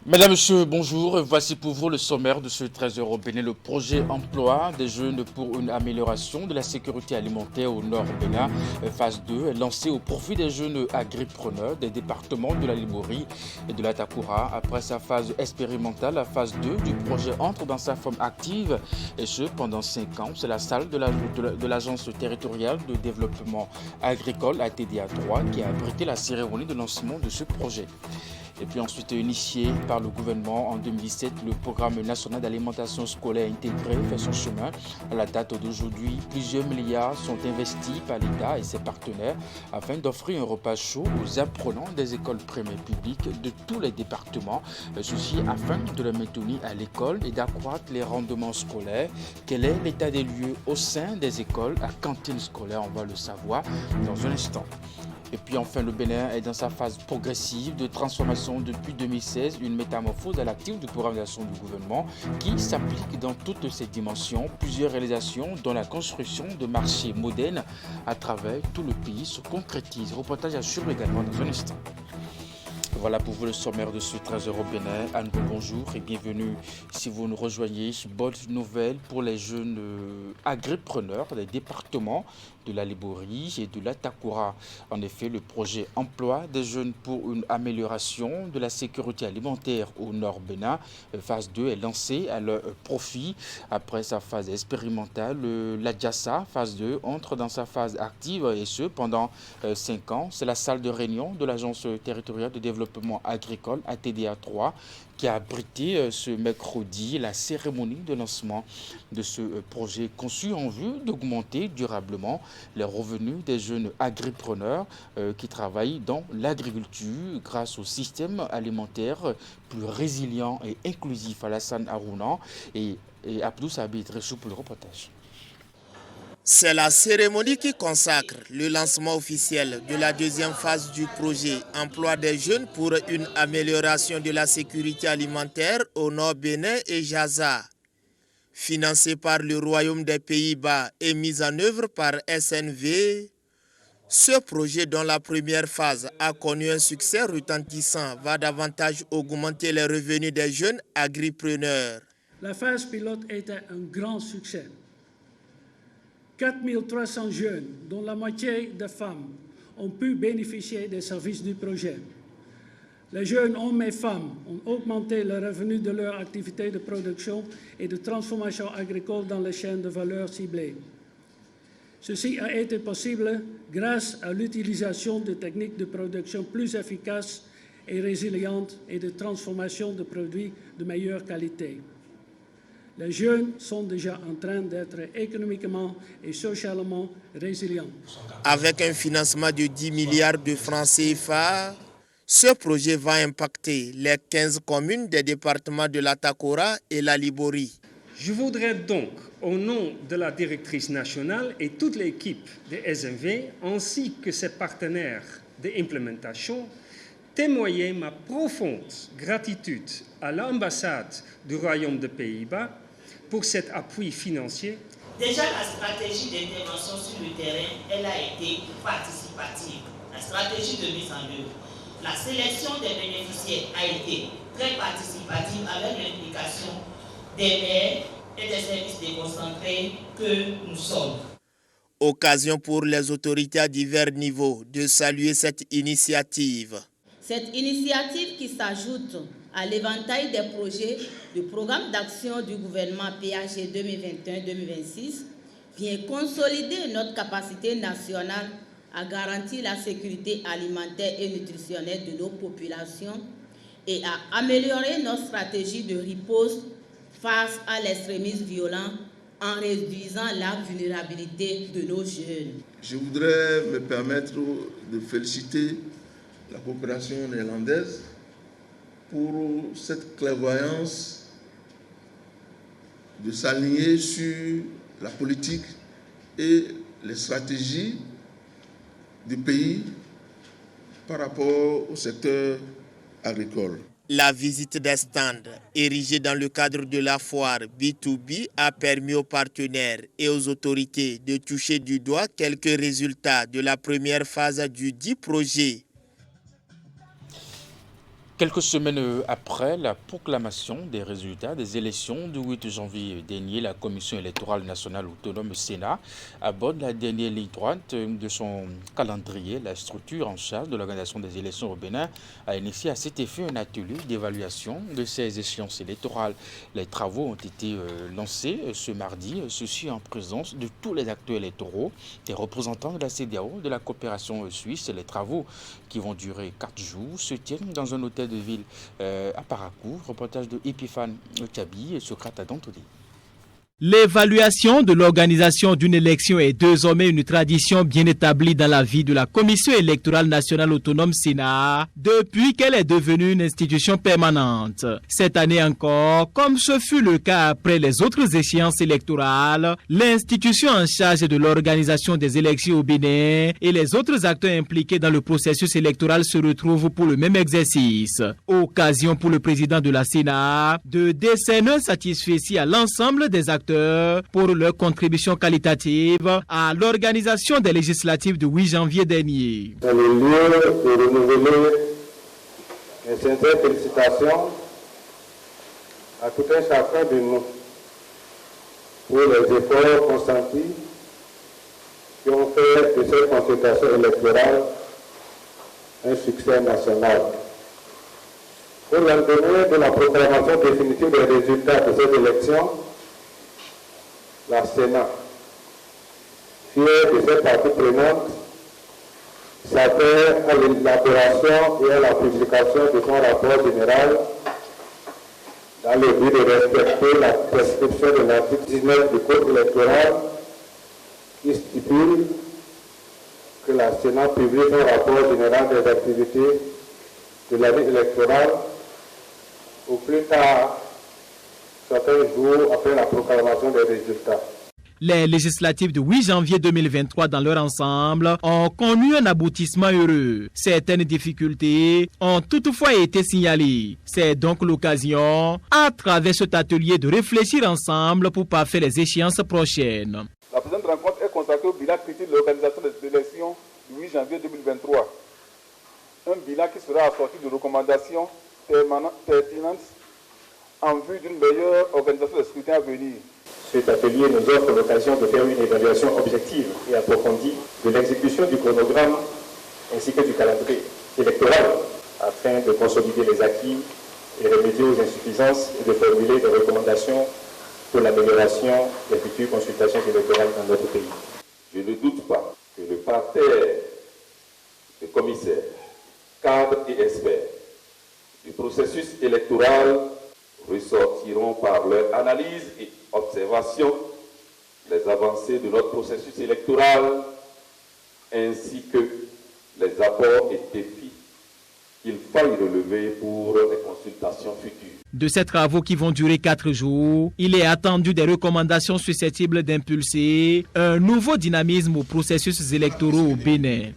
Mesdames, Messieurs, bonjour. Voici pour vous le sommaire de ce 13 heures au Bénin. Le projet emploi des jeunes pour une amélioration de la sécurité alimentaire au Nord Bénin, phase 2, est lancé au profit des jeunes agripreneurs des départements de la Limorie et de la Takura. Après sa phase expérimentale, la phase 2 du projet entre dans sa forme active et ce pendant 5 ans. C'est la salle de l'Agence territoriale de développement agricole ATDA 3 qui a abrité la cérémonie de lancement de ce projet. Et puis ensuite initié par le gouvernement en 2017, le programme national d'alimentation scolaire intégré fait son chemin. À la date d'aujourd'hui, plusieurs milliards sont investis par l'État et ses partenaires afin d'offrir un repas chaud aux apprenants des écoles primaires publiques de tous les départements. Ceci afin de les maintenir à l'école et d'accroître les rendements scolaires. Quel est l'état des lieux au sein des écoles à cantine scolaire? On va le savoir dans un instant. Et puis enfin, le Bénin est dans sa phase progressive de transformation depuis 2016, une métamorphose à l'actif de programme d'action du gouvernement qui s'applique dans toutes ses dimensions. Plusieurs réalisations dont la construction de marchés modernes à travers tout le pays se concrétisent. Reportage à suivre également dans un instant. Voilà pour vous le sommaire de ce 13 heures au Bénin. À nouveau bonjour et bienvenue si vous nous rejoignez. Bonne nouvelle pour les jeunes agripreneurs des départements de la Limorie et de la Takura. En effet, le projet emploi des jeunes pour une amélioration de la sécurité alimentaire au Nord Bénin, phase 2, est lancé à leur profit. Après sa phase expérimentale, l'ADJASA, phase 2, entre dans sa phase active et ce pendant 5 ans. C'est la salle de réunion de l'Agence territoriale de développement agricole ATDA 3 qui a abrité ce mercredi la cérémonie de lancement de ce projet conçu en vue d'augmenter durablement les revenus des jeunes agripreneurs qui travaillent dans l'agriculture grâce au système alimentaire plus résilient et inclusif. Alassane Arounan et Abdou Sabi Trechou pour le reportage. C'est la cérémonie qui consacre le lancement officiel de la deuxième phase du projet Emploi des jeunes pour une amélioration de la sécurité alimentaire au Nord Bénin et Jaza. Financé par le Royaume des Pays-Bas et mis en œuvre par SNV, ce projet dont la première phase a connu un succès retentissant va davantage augmenter les revenus des jeunes agripreneurs. La phase pilote était un grand succès. 4300 jeunes, dont la moitié de femmes, ont pu bénéficier des services du projet. Les jeunes hommes et femmes ont augmenté le revenu de leur activité de production et de transformation agricole dans les chaînes de valeur ciblées. Ceci a été possible grâce à l'utilisation de techniques de production plus efficaces et résilientes et de transformation de produits de meilleure qualité. Les jeunes sont déjà en train d'être économiquement et socialement résilients. Avec un financement de 10 milliards de francs CFA, ce projet va impacter les 15 communes des départements de la Takora et la Limorie. Je voudrais donc, au nom de la directrice nationale et toute l'équipe de SNV, ainsi que ses partenaires d'implémentation, témoigner ma profonde gratitude à l'ambassade du Royaume des Pays-Bas pour cet appui financier. Déjà, la stratégie d'intervention sur le terrain, elle a été participative. La stratégie de mise en œuvre. La sélection des bénéficiaires a été très participative avec l'implication des maires et des services déconcentrés que nous sommes. Occasion pour les autorités à divers niveaux de saluer cette initiative. Cette initiative qui s'ajoute à l'éventail des projets du programme d'action du gouvernement PAG 2021-2026 vient consolider notre capacité nationale à garantir la sécurité alimentaire et nutritionnelle de nos populations et à améliorer notre stratégie de riposte face à l'extrémisme violent en réduisant la vulnérabilité de nos jeunes. Je voudrais me permettre de féliciter la coopération néerlandaise pour cette clairvoyance de s'aligner sur la politique et les stratégies du pays par rapport au secteur agricole. La visite des stands érigés dans le cadre de la foire B2B a permis aux partenaires et aux autorités de toucher du doigt quelques résultats de la première phase du dit projet. Quelques semaines après la proclamation des résultats des élections du 8 janvier dernier, la Commission électorale nationale autonome Sénat aborde la dernière ligne droite de son calendrier. La structure en charge de l'organisation des élections au Bénin a initié à cet effet un atelier d'évaluation de ces échéances électorales. Les travaux ont été lancés ce mardi, ceci en présence de tous les acteurs électoraux, des représentants de la CEDEAO, de la coopération suisse. Les travaux qui vont durer 4 jours se tiennent dans un hôtel de ville à Parakou. Reportage de Epifane Chabi et Socrate Dantoli. L'évaluation de l'organisation d'une élection est désormais une tradition bien établie dans la vie de la Commission électorale nationale autonome Sénat depuis qu'elle est devenue une institution permanente. Cette année encore, comme ce fut le cas après les autres échéances électorales, l'institution en charge de l'organisation des élections au Bénin et les autres acteurs impliqués dans le processus électoral se retrouvent pour le même exercice. Occasion pour le président de la Sénat de décerner un satisfecit à l'ensemble des acteurs pour leur contribution qualitative à l'organisation des législatives du 8 janvier dernier. C'est le lieu de renouveler mes sincères félicitations à tout un chacun de nous pour les efforts consentis qui ont fait de cette consultation électorale un succès national. Au lendemain de la proclamation définitive des résultats de cette élection, la Sénat, fière de cette partie prenante, s'attelle à l'élaboration et à la publication de son rapport général dans le but de respecter la prescription de l'article 19 du Code électoral qui stipule que la Sénat publie son rapport général des activités de l'année électorale au plus tard certains jours après la proclamation des résultats. Les législatives du 8 janvier 2023 dans leur ensemble ont connu un aboutissement heureux. Certaines difficultés ont toutefois été signalées. C'est donc l'occasion, à travers cet atelier, de réfléchir ensemble pour parfaire les échéances prochaines. La présente rencontre est consacrée au bilan critique de l'organisation des élections du 8 janvier 2023. Un bilan qui sera assorti de recommandations pertinentes en vue d'une meilleure organisation des scrutins à venir. Cet atelier nous offre l'occasion de faire une évaluation objective et approfondie de l'exécution du chronogramme ainsi que du calendrier électoral afin de consolider les acquis et remédier aux insuffisances et de formuler des recommandations pour l'amélioration des futures consultations électorales dans notre pays. Je ne doute pas que le parterre de commissaires, cadres et experts du processus électoral ressortiront par leur analyse et observation les avancées de notre processus électoral ainsi que les apports et défis qu'il faille relever pour les consultations futures. De ces travaux qui vont durer 4 jours, il est attendu des recommandations susceptibles d'impulser un nouveau dynamisme aux processus électoraux au Bénin.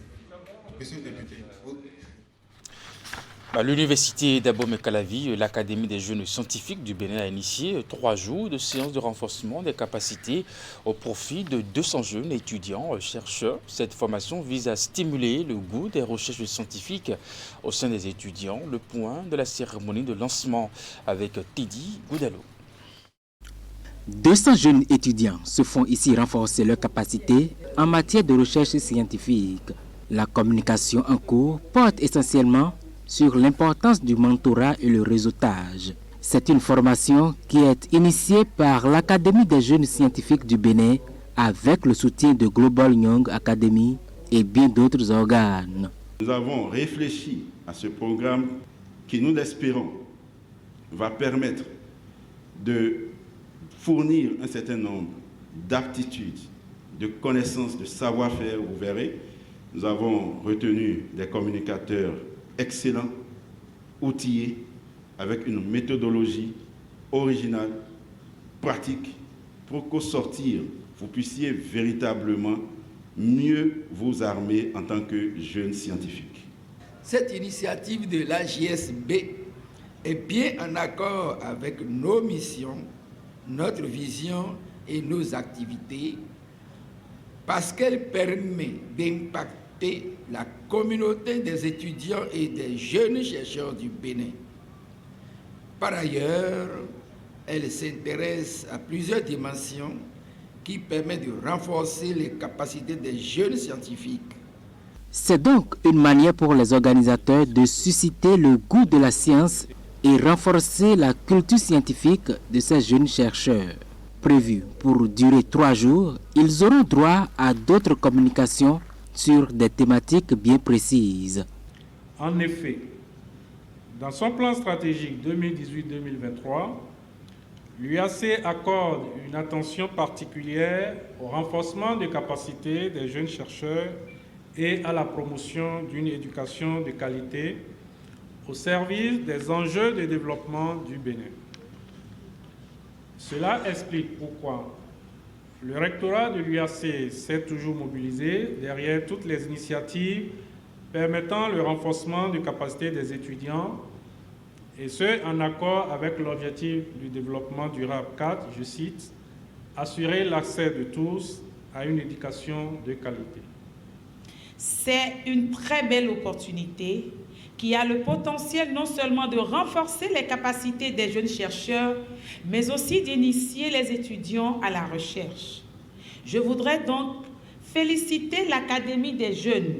À l'université d'Abomey-Calavi, l'Académie des jeunes scientifiques du Bénin a initié 3 jours de séances de renforcement des capacités au profit de 200 jeunes étudiants, chercheurs. Cette formation vise à stimuler le goût des recherches scientifiques au sein des étudiants. Le point de la cérémonie de lancement avec Teddy Goudalo. 200 jeunes étudiants se font ici renforcer leurs capacités en matière de recherche scientifique. La communication en cours porte essentiellement sur l'importance du mentorat et le réseautage. C'est une formation qui est initiée par l'Académie des jeunes scientifiques du Bénin avec le soutien de Global Young Academy et bien d'autres organes. Nous avons réfléchi à ce programme qui, nous l'espérons, va permettre de fournir un certain nombre d'aptitudes, de connaissances, de savoir-faire. Vous verrez, nous avons retenu des communicateurs excellent, outillé, avec une méthodologie originale, pratique, pour qu'au sortir, vous puissiez véritablement mieux vous armer en tant que jeune scientifique. Cette initiative de l'AJSB est bien en accord avec nos missions, notre vision et nos activités, parce qu'elle permet d'impacter capter la communauté des étudiants et des jeunes chercheurs du Bénin. Par ailleurs, elle s'intéresse à plusieurs dimensions qui permettent de renforcer les capacités des jeunes scientifiques. C'est donc une manière pour les organisateurs de susciter le goût de la science et renforcer la culture scientifique de ces jeunes chercheurs. Prévu pour durer 3 jours, ils auront droit à d'autres communications sur des thématiques bien précises. En effet, dans son plan stratégique 2018-2023, l'UAC accorde une attention particulière au renforcement des capacités des jeunes chercheurs et à la promotion d'une éducation de qualité au service des enjeux de développement du Bénin. Cela explique pourquoi le rectorat de l'UAC s'est toujours mobilisé derrière toutes les initiatives permettant le renforcement des capacités des étudiants, et ce, en accord avec l'objectif du développement durable 4, je cite, « Assurer l'accès de tous à une éducation de qualité ». C'est une très belle opportunité qui a le potentiel non seulement de renforcer les capacités des jeunes chercheurs, mais aussi d'initier les étudiants à la recherche. Je voudrais donc féliciter l'Académie des jeunes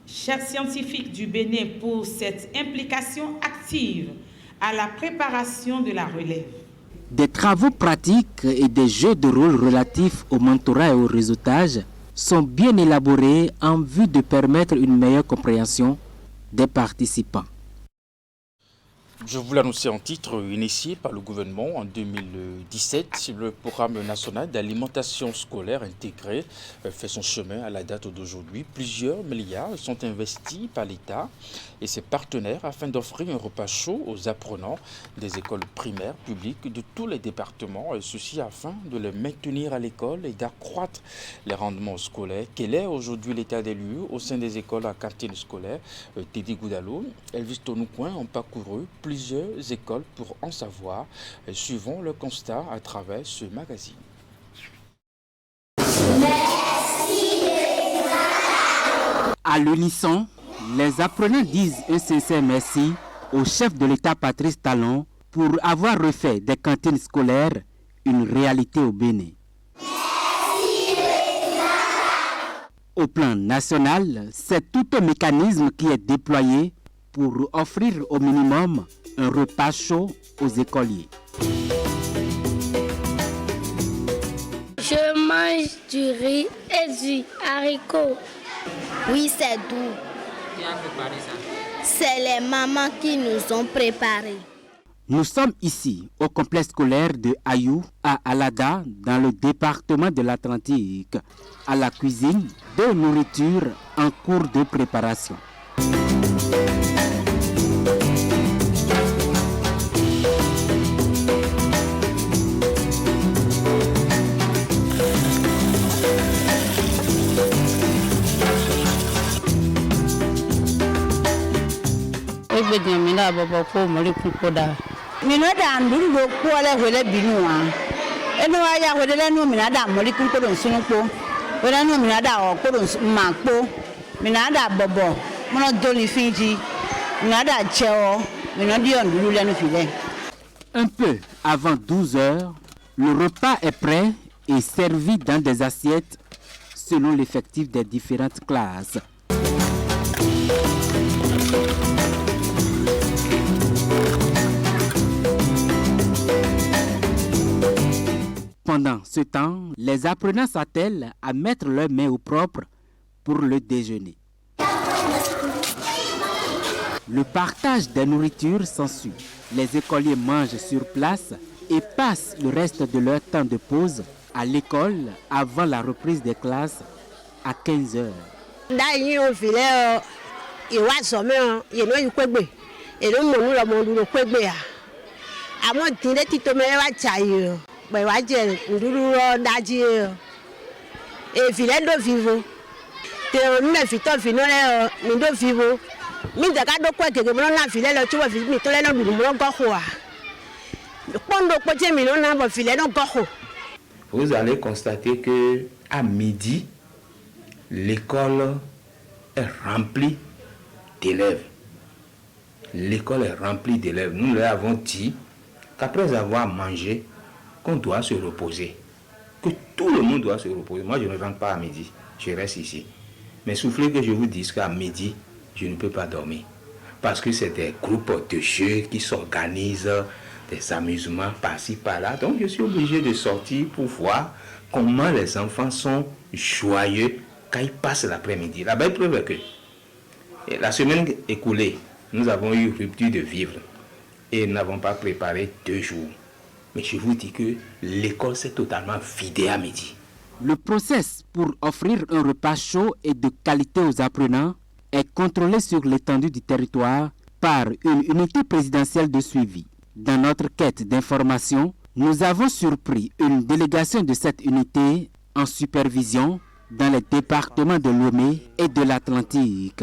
scientifiques du Bénin pour cette implication active à la préparation de la relève. Des travaux pratiques et des jeux de rôle relatifs au mentorat et au réseautage sont bien élaborés en vue de permettre une meilleure compréhension des participants. Je vous l'annonçais en titre, initié par le gouvernement en 2017, le programme national d'alimentation scolaire intégrée fait son chemin à la date d'aujourd'hui. Plusieurs milliards sont investis par l'État et ses partenaires afin d'offrir un repas chaud aux apprenants des écoles primaires publiques de tous les départements, et ceci afin de les maintenir à l'école et d'accroître les rendements scolaires. Quel est aujourd'hui l'état des lieux au sein des écoles à cantine scolaire? Teddy Goudalo, Elvis Tonoucoin ont parcouru plusieurs écoles pour en savoir. Suivons le constat à travers ce magazine. À l'unisson, les apprenants disent un sincère merci au chef de l'État Patrice Talon pour avoir refait des cantines scolaires une réalité au Bénin. Au plan national, c'est tout un mécanisme qui est déployé pour offrir au minimum un repas chaud aux écoliers. Je mange du riz et du haricot. Oui, c'est doux. Qui a préparé ça? C'est les mamans qui nous ont préparé. Nous sommes ici au complexe scolaire de Ayou à Alada, dans le département de l'Atlantique, à la cuisine de nourriture en cours de préparation. Un peu avant 12 heures, le repas est prêt et servi dans des assiettes selon l'effectif des différentes classes. Pendant ce temps, les apprenants s'attellent à mettre leurs mains au propre pour le déjeuner. Le partage des nourritures s'ensuit. Les écoliers mangent sur place et passent le reste de leur temps de pause à l'école avant la reprise des classes à 15 heures. Vous allez constater que à midi, l'école est remplie d'élèves. L'école est remplie d'élèves. Nous leur avons dit qu'après avoir mangé, qu'on doit se reposer. Que tout le monde doit se reposer. Moi, je ne rentre pas à midi. Je reste ici. Mais soufflez que je vous dise qu'à midi, je ne peux pas dormir. Parce que c'est des groupes de jeux qui s'organisent, des amusements par-ci, par-là. Donc, je suis obligé de sortir pour voir comment les enfants sont joyeux quand ils passent l'après-midi. La belle preuve est que la semaine écoulée, nous avons eu rupture de vivres et nous n'avons pas préparé 2 jours. Mais je vous dis que l'école s'est totalement vidée à midi. Le process pour offrir un repas chaud et de qualité aux apprenants est contrôlé sur l'étendue du territoire par une unité présidentielle de suivi. Dans notre quête d'information, nous avons surpris une délégation de cette unité en supervision dans les départements de Lomé et de l'Atlantique.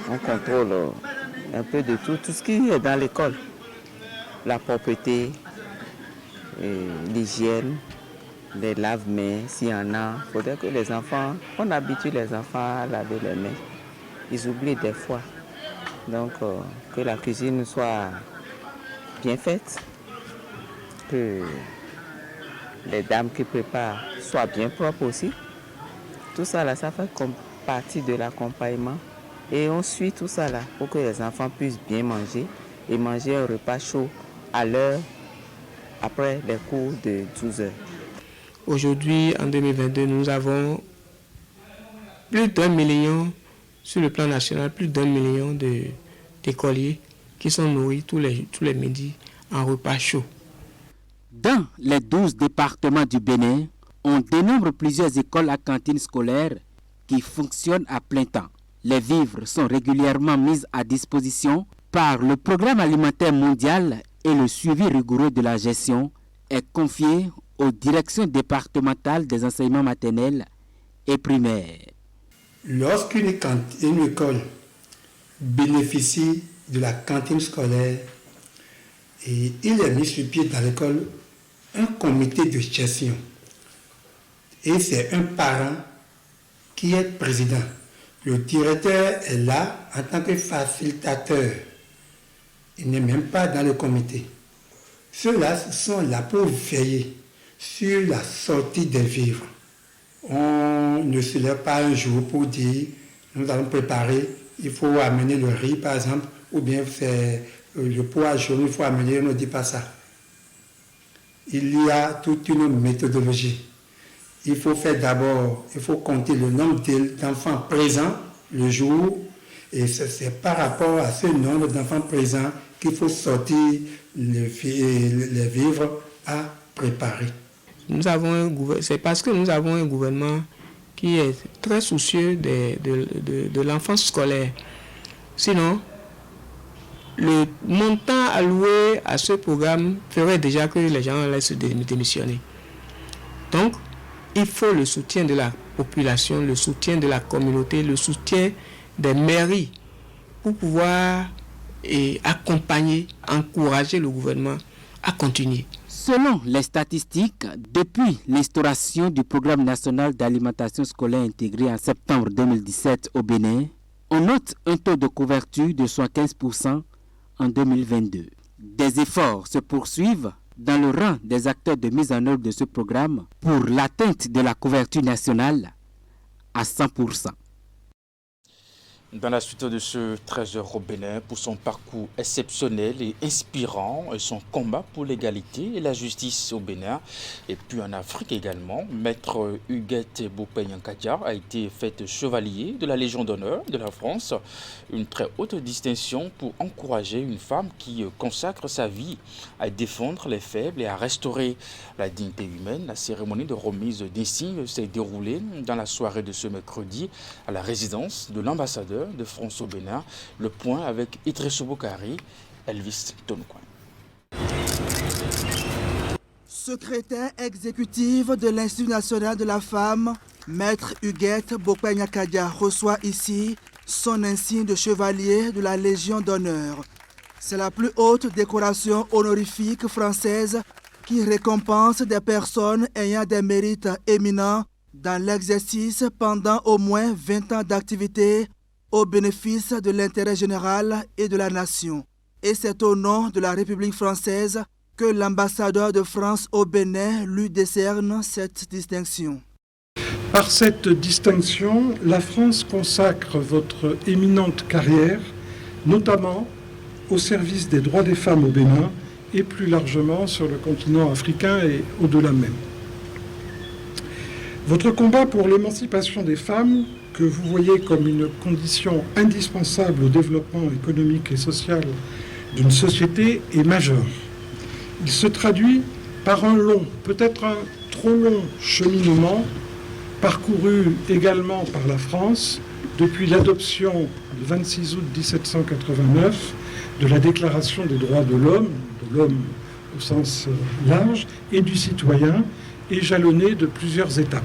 On contrôle un peu de tout ce qui est dans l'école. La propreté, l'hygiène, les lave-mains, s'il y en a. Il faudrait que les enfants, on habitue les enfants à laver les mains. Ils oublient des fois. Donc, que la cuisine soit bien faite, que les dames qui préparent soient bien propres aussi. Tout ça là, ça fait comme partie de l'accompagnement. Et on suit tout ça là pour que les enfants puissent bien manger et manger un repas chaud à l'heure après les cours de 12 heures. Aujourd'hui, en 2022, nous avons plus d'1 million sur le plan national, plus d'1 million d'écoliers qui sont nourris tous les midis en repas chaud. Dans les 12 départements du Bénin, on dénombre plusieurs écoles à cantine scolaire qui fonctionnent à plein temps. Les vivres sont régulièrement mis à disposition par le Programme alimentaire mondial et le suivi rigoureux de la gestion est confié aux directions départementales des enseignements maternels et primaires. Lorsqu'une école bénéficie de la cantine scolaire, et il est mis sur pied dans l'école un comité de gestion. Et c'est un parent qui est président. Le directeur est là en tant que facilitateur. Il n'est même pas dans le comité. Ceux-là sont là pour veiller sur la sortie des vivres. On ne se lève pas un jour pour dire nous allons préparer, il faut amener le riz par exemple, ou bien c'est le pois jaune, il faut amener, on ne dit pas ça. Il y a toute une méthodologie. Il faut faire d'abord, il faut compter le nombre d'enfants présents le jour, et c'est par rapport à ce nombre d'enfants présents qu'il faut sortir les vivres à préparer. C'est parce que nous avons un gouvernement qui est très soucieux de l'enfance scolaire. Sinon, le montant alloué à ce programme ferait déjà que les gens laissent démissionner. Donc, il faut le soutien de la population, le soutien de la communauté, le soutien des mairies pour pouvoir accompagner, encourager le gouvernement à continuer. Selon les statistiques, depuis l'instauration du Programme national d'alimentation scolaire intégré en septembre 2017 au Bénin, on note un taux de couverture de 75% en 2022. Des efforts se poursuivent dans le rang des acteurs de mise en œuvre de ce programme pour l'atteinte de la couverture nationale à 100%. Dans la suite de ce trésor au Bénin, pour son parcours exceptionnel et inspirant et son combat pour l'égalité et la justice au Bénin, et puis en Afrique également, Maître Huguette Bopé-Nyankadia a été faite chevalier de la Légion d'honneur de la France, une très haute distinction pour encourager une femme qui consacre sa vie à défendre les faibles et à restaurer la dignité humaine. La cérémonie de remise d'insignes s'est déroulée dans la soirée de ce mercredi à la résidence de l'ambassadeur de France au Bénin. Le point avec Idrissou Boukari, Elvis Tonoukouen. Secrétaire exécutive de l'Institut national de la femme, Maître Huguette Bopé-Nyankadia reçoit ici son insigne de chevalier de la Légion d'honneur. C'est la plus haute décoration honorifique française qui récompense des personnes ayant des mérites éminents dans l'exercice pendant au moins 20 ans d'activité au bénéfice de l'intérêt général et de la nation. Et c'est au nom de la République française que l'ambassadeur de France au Bénin lui décerne cette distinction. Par cette distinction, la France consacre votre éminente carrière, notamment au service des droits des femmes au Bénin et plus largement sur le continent africain et au-delà même. Votre combat pour l'émancipation des femmes, que vous voyez comme une condition indispensable au développement économique et social d'une société, est majeur. Il se traduit par un long, peut-être un trop long cheminement, parcouru également par la France depuis l'adoption le 26 août 1789 de la Déclaration des droits de l'homme au sens large, et du citoyen, et jalonné de plusieurs étapes.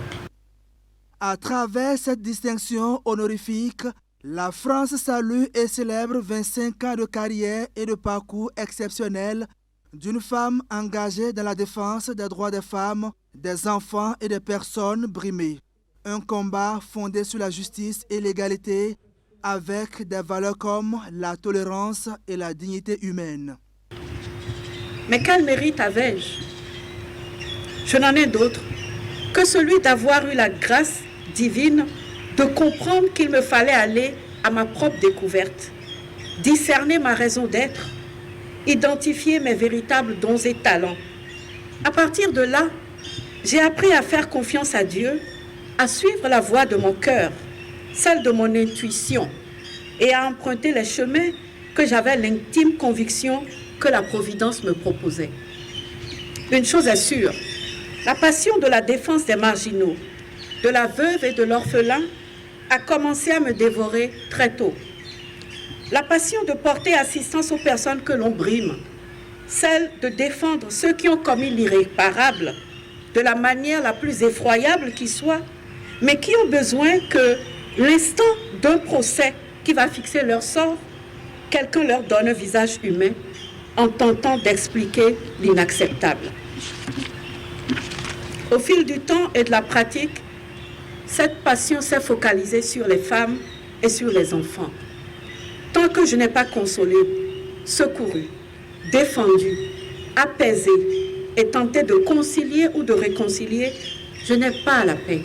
À travers cette distinction honorifique, la France salue et célèbre 25 ans de carrière et de parcours exceptionnels d'une femme engagée dans la défense des droits des femmes, des enfants et des personnes brimées. Un combat fondé sur la justice et l'égalité, avec des valeurs comme la tolérance et la dignité humaine. Mais quel mérite avais-je? Je n'en ai d'autre que celui d'avoir eu la grâce divine de comprendre qu'il me fallait aller à ma propre découverte, discerner ma raison d'être, identifier mes véritables dons et talents. À partir de là, j'ai appris à faire confiance à Dieu, à suivre la voie de mon cœur, celle de mon intuition, et à emprunter les chemins que j'avais l'intime conviction que la Providence me proposait. Une chose est sûre, la passion de la défense des marginaux, de la veuve et de l'orphelin a commencé à me dévorer très tôt. La passion de porter assistance aux personnes que l'on brime, celle de défendre ceux qui ont commis l'irréparable de la manière la plus effroyable qui soit, mais qui ont besoin que l'instant d'un procès qui va fixer leur sort, quelqu'un leur donne un visage humain en tentant d'expliquer l'inacceptable. Au fil du temps et de la pratique, cette passion s'est focalisée sur les femmes et sur les enfants. Tant que je n'ai pas consolé, secouru, défendu, apaisé et tenté de concilier ou de réconcilier, je n'ai pas la paix.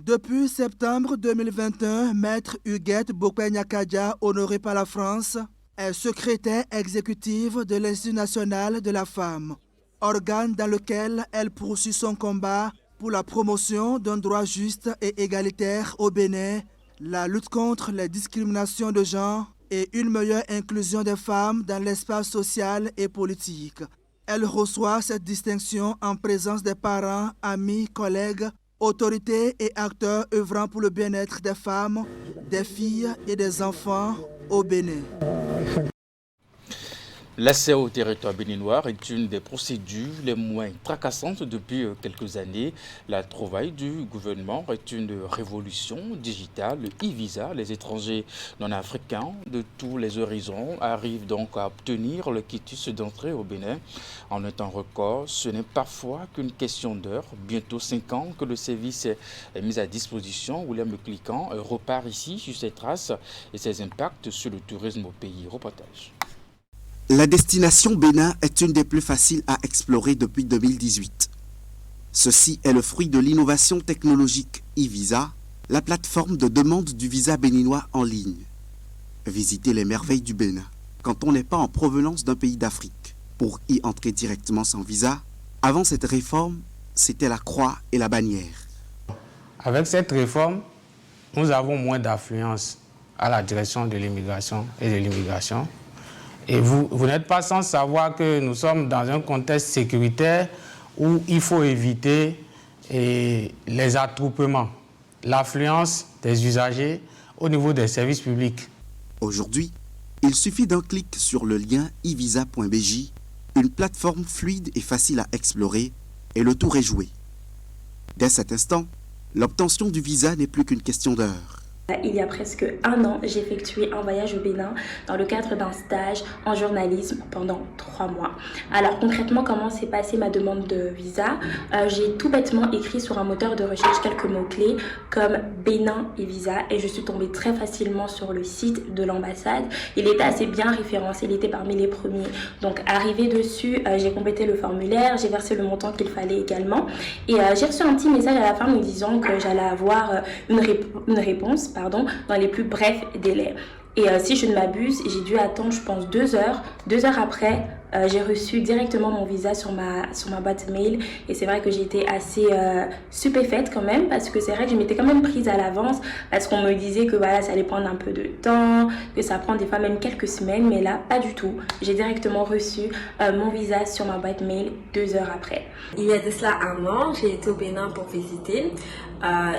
Depuis septembre 2021, Maître Huguette Bokwe-Nyakadia, honorée par la France, est secrétaire exécutive de l'Institut national de la femme, organe dans lequel elle poursuit son combat pour la promotion d'un droit juste et égalitaire au Bénin, la lutte contre les discriminations de genre et une meilleure inclusion des femmes dans l'espace social et politique. Elle reçoit cette distinction en présence des parents, amis, collègues, autorités et acteurs œuvrant pour le bien-être des femmes, des filles et des enfants au Bénin. L'accès au territoire béninois est une des procédures les moins tracassantes depuis quelques années. La trouvaille du gouvernement est une révolution digitale. Le e-visa, les étrangers non africains de tous les horizons arrivent donc à obtenir le quitus d'entrée au Bénin. En un temps record, ce n'est parfois qu'une question d'heure. Bientôt 5 ans que le service est mis à disposition. William Cliquant repart ici sur ses traces et ses impacts sur le tourisme au pays. Reportage. La destination Bénin est une des plus faciles à explorer depuis 2018. Ceci est le fruit de l'innovation technologique e-visa, la plateforme de demande du visa béninois en ligne. Visiter les merveilles du Bénin quand on n'est pas en provenance d'un pays d'Afrique. Pour y entrer directement sans visa, avant cette réforme, c'était la croix et la bannière. Avec cette réforme, nous avons moins d'affluence à la direction de l'immigration et de l'immigration. Et vous n'êtes pas sans savoir que nous sommes dans un contexte sécuritaire où il faut éviter les attroupements, l'affluence des usagers au niveau des services publics. Aujourd'hui, il suffit d'un clic sur le lien e-visa.bj, une plateforme fluide et facile à explorer, et le tour est joué. Dès cet instant, l'obtention du visa n'est plus qu'une question d'heure. Il y a presque 1 an, j'ai effectué un voyage au Bénin dans le cadre d'un stage en journalisme pendant 3 mois. Alors concrètement, comment s'est passée ma demande de visa? J'ai tout bêtement écrit sur un moteur de recherche quelques mots-clés comme Bénin et visa et je suis tombée très facilement sur le site de l'ambassade. Il était assez bien référencé, il était parmi les premiers. Donc arrivé dessus, j'ai complété le formulaire, j'ai versé le montant qu'il fallait également et j'ai reçu un petit message à la fin me disant que j'allais avoir une réponse dans les plus brefs délais. Et si je ne m'abuse, j'ai dû attendre, je pense, 2 heures. 2 heures après, j'ai reçu directement mon visa sur ma boîte mail. Et c'est vrai que j'ai été assez stupéfaite quand même, parce que c'est vrai que je m'étais quand même prise à l'avance, parce qu'on me disait que voilà, ça allait prendre un peu de temps, que ça prend des fois même quelques semaines, mais là, pas du tout. J'ai directement reçu mon visa sur ma boîte mail 2 heures après. Il y a de cela 1 an, j'ai été au Bénin pour visiter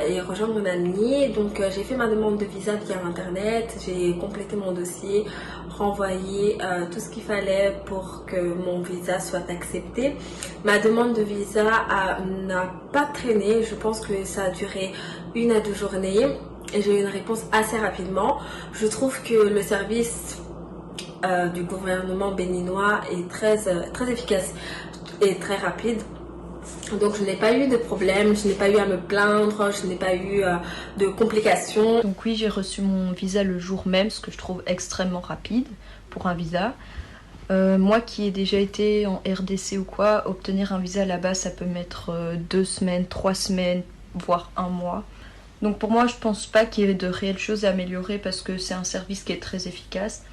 et rejoindre une amie. Donc j'ai fait ma demande de visa via internet, j'ai complété mon dossier, renvoyé tout ce qu'il fallait pour que mon visa soit accepté. Ma demande de visa n'a pas traîné, je pense que ça a duré 1 à 2 journées et j'ai eu une réponse assez rapidement. Je trouve que le service du gouvernement béninois est très efficace et très rapide. Donc je n'ai pas eu de problème, je n'ai pas eu à me plaindre, je n'ai pas eu de complications. Donc oui, j'ai reçu mon visa le jour même, ce que je trouve extrêmement rapide pour un visa. Moi qui ai déjà été en RDC ou quoi, obtenir un visa là-bas, ça peut mettre 2 semaines, 3 semaines, voire 1 mois. Donc pour moi, je pense pas qu'il y ait de réelles choses à améliorer parce que c'est un service qui est très efficace.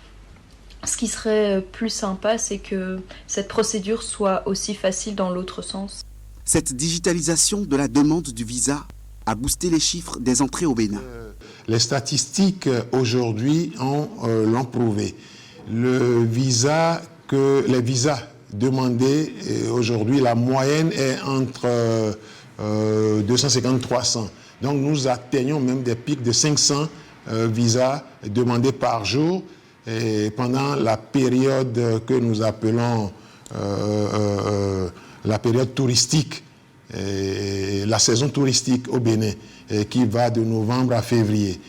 Ce qui serait plus sympa, c'est que cette procédure soit aussi facile dans l'autre sens. Cette digitalisation de la demande du visa a boosté les chiffres des entrées au Bénin. Les statistiques aujourd'hui l'ont prouvé. Les visas demandés aujourd'hui, la moyenne est entre 250 et 300. Donc nous atteignons même des pics de 500 visas demandés par jour et pendant la période que nous appelons la période touristique, la saison touristique au Bénin, qui va de novembre à février.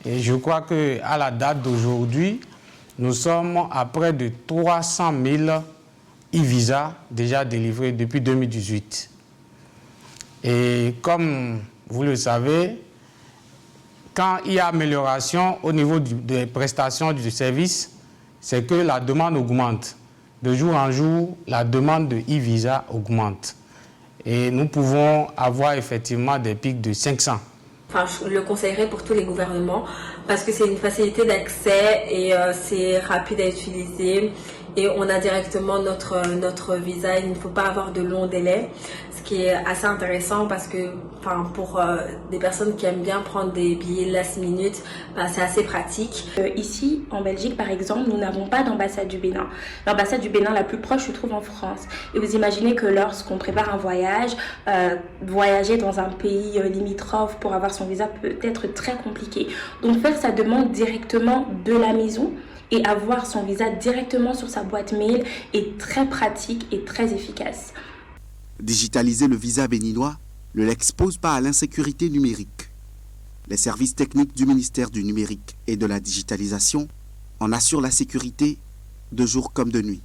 Et je crois qu'à la date d'aujourd'hui, nous sommes à près de 300 000 e-visas déjà délivrés depuis 2018. Et comme vous le savez, quand il y a amélioration au niveau des prestations du service, c'est que la demande augmente. De jour en jour, la demande de e-visa augmente. Et nous pouvons avoir effectivement des pics de 500. Enfin, je le conseillerais pour tous les gouvernements parce que c'est une facilité d'accès et c'est rapide à utiliser. Et on a directement notre visa, il ne faut pas avoir de longs délais. Ce qui est assez intéressant parce que pour des personnes qui aiment bien prendre des billets last minute, c'est assez pratique. Ici, en Belgique par exemple, nous n'avons pas d'ambassade du Bénin. L'ambassade du Bénin la plus proche se trouve en France. Et vous imaginez que lorsqu'on prépare un voyage, voyager dans un pays limitrophe pour avoir son visa peut être très compliqué. Donc faire sa demande directement de la maison et avoir son visa directement sur sa boîte mail est très pratique et très efficace. Digitaliser le visa béninois ne l'expose pas à l'insécurité numérique. Les services techniques du ministère du Numérique et de la Digitalisation en assurent la sécurité de jour comme de nuit.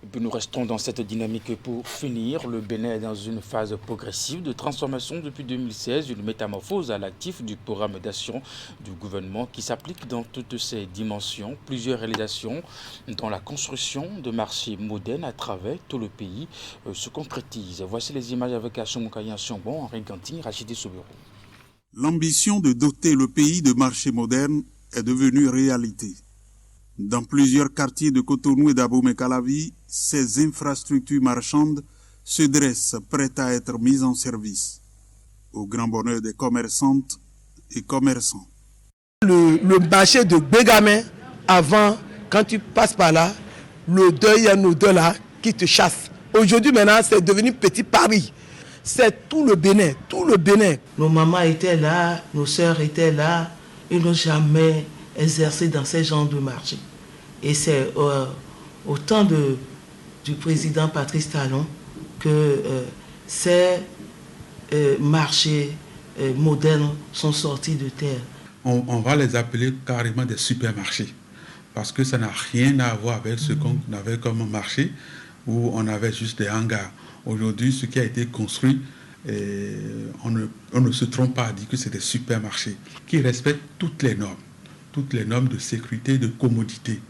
Et puis nous restons dans cette dynamique pour finir. Le Bénin est dans une phase progressive de transformation depuis 2016, une métamorphose à l'actif du programme d'action du gouvernement qui s'applique dans toutes ses dimensions. Plusieurs réalisations dans la construction de marchés modernes à travers tout le pays se concrétisent. Voici les images avec Achomoukayan Chambon, Henri Gantini, Rachidi Soubero. L'ambition de doter le pays de marchés modernes est devenue réalité. Dans plusieurs quartiers de Cotonou et d'Abomey-Calavi, ces infrastructures marchandes se dressent prêtes à être mises en service, au grand bonheur des commerçantes et commerçants. Le marché de Bégamé, avant, quand tu passes par là, l'odeur, il y a une odeur là qui te chasse. Aujourd'hui, maintenant, c'est devenu Petit Paris. C'est tout le Bénin, tout le Bénin. Nos mamans étaient là, nos sœurs étaient là, ils n'ont jamais exercé dans ces genres de marché. Et c'est au temps du président Patrice Talon que ces marchés modernes sont sortis de terre. On va les appeler carrément des supermarchés, parce que ça n'a rien à voir avec ce qu'on avait comme marché, où on avait juste des hangars. Aujourd'hui, ce qui a été construit, on ne se trompe pas à dire que c'est des supermarchés qui respectent toutes les normes de sécurité et de commodité.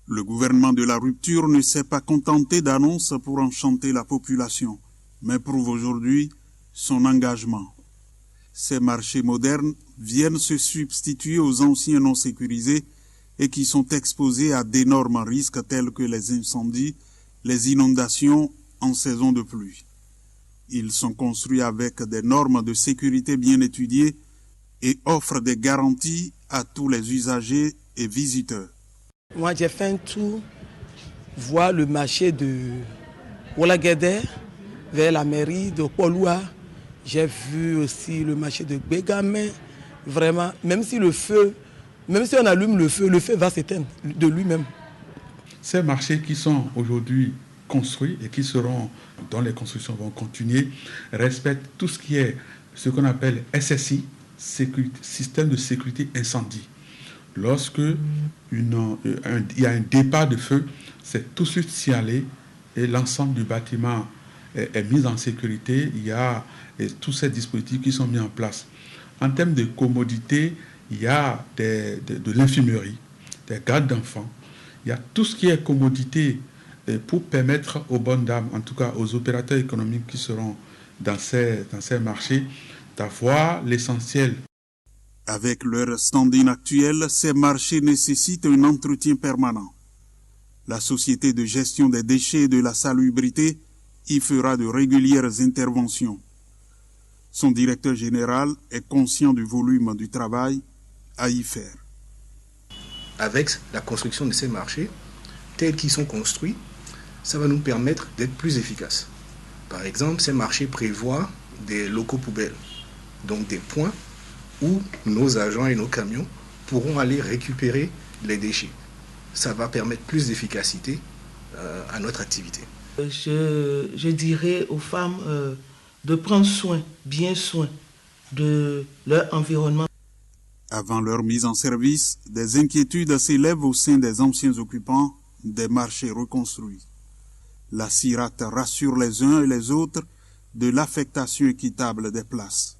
Le gouvernement de la rupture ne s'est pas contenté d'annonces pour enchanter la population, mais prouve aujourd'hui son engagement. Ces marchés modernes viennent se substituer aux anciens non sécurisés et qui sont exposés à d'énormes risques tels que les incendies, les inondations en saison de pluie. Ils sont construits avec des normes de sécurité bien étudiées et offrent des garanties à tous les usagers et visiteurs. Moi, j'ai fait un tour, voir le marché de Oualaguédé, vers la mairie de Poloua. J'ai vu aussi le marché de Bégamé. Vraiment, même si on allume le feu va s'éteindre de lui-même. Ces marchés qui sont aujourd'hui construits et qui seront, dont les constructions vont continuer, respectent tout ce qui est ce qu'on appelle SSI, système de sécurité incendie. Lorsque il y a un départ de feu, c'est tout de suite signalé et l'ensemble du bâtiment est mis en sécurité. Il y a tous ces dispositifs qui sont mis en place. En termes de commodité, il y a de l'infirmerie, des gardes d'enfants. Il y a tout ce qui est commodité pour permettre aux bonnes dames, en tout cas aux opérateurs économiques qui seront dans ces marchés, d'avoir l'essentiel. Avec leur standing actuel, ces marchés nécessitent un entretien permanent. La Société de gestion des déchets et de la salubrité y fera de régulières interventions. Son directeur général est conscient du volume du travail à y faire. Avec la construction de ces marchés, tels qu'ils sont construits, ça va nous permettre d'être plus efficaces. Par exemple, ces marchés prévoient des locaux poubelles, donc des points où nos agents et nos camions pourront aller récupérer les déchets. Ça va permettre plus d'efficacité à notre activité. Je dirais aux femmes de prendre bien soin de leur environnement. Avant leur mise en service, des inquiétudes s'élèvent au sein des anciens occupants des marchés reconstruits. La CIRAT rassure les uns et les autres de l'affectation équitable des places.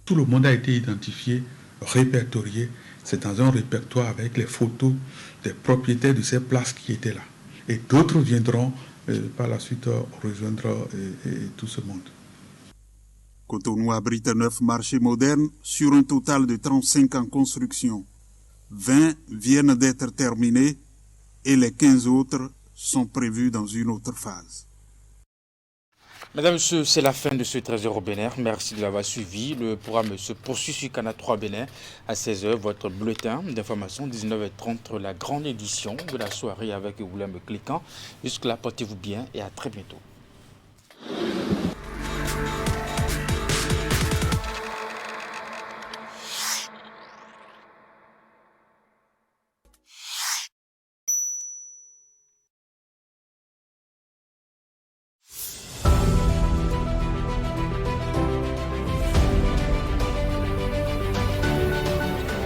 Tout le monde a été identifié, répertorié. C'est dans un répertoire avec les photos des propriétaires de ces places qui étaient là. Et d'autres viendront par la suite rejoindre tout ce monde. Cotonou abrite 9 marchés modernes sur un total de 35 en construction. 20 viennent d'être terminés et les 15 autres sont prévus dans une autre phase. Mesdames et messieurs, c'est la fin de ce 13h au Bénin. Merci de l'avoir suivi. Le programme se poursuit sur Canal 3 Bénin à 16h. Votre bulletin d'information, 19h30, la grande édition de la soirée avec William Clécan. Jusque-là, portez-vous bien et à très bientôt.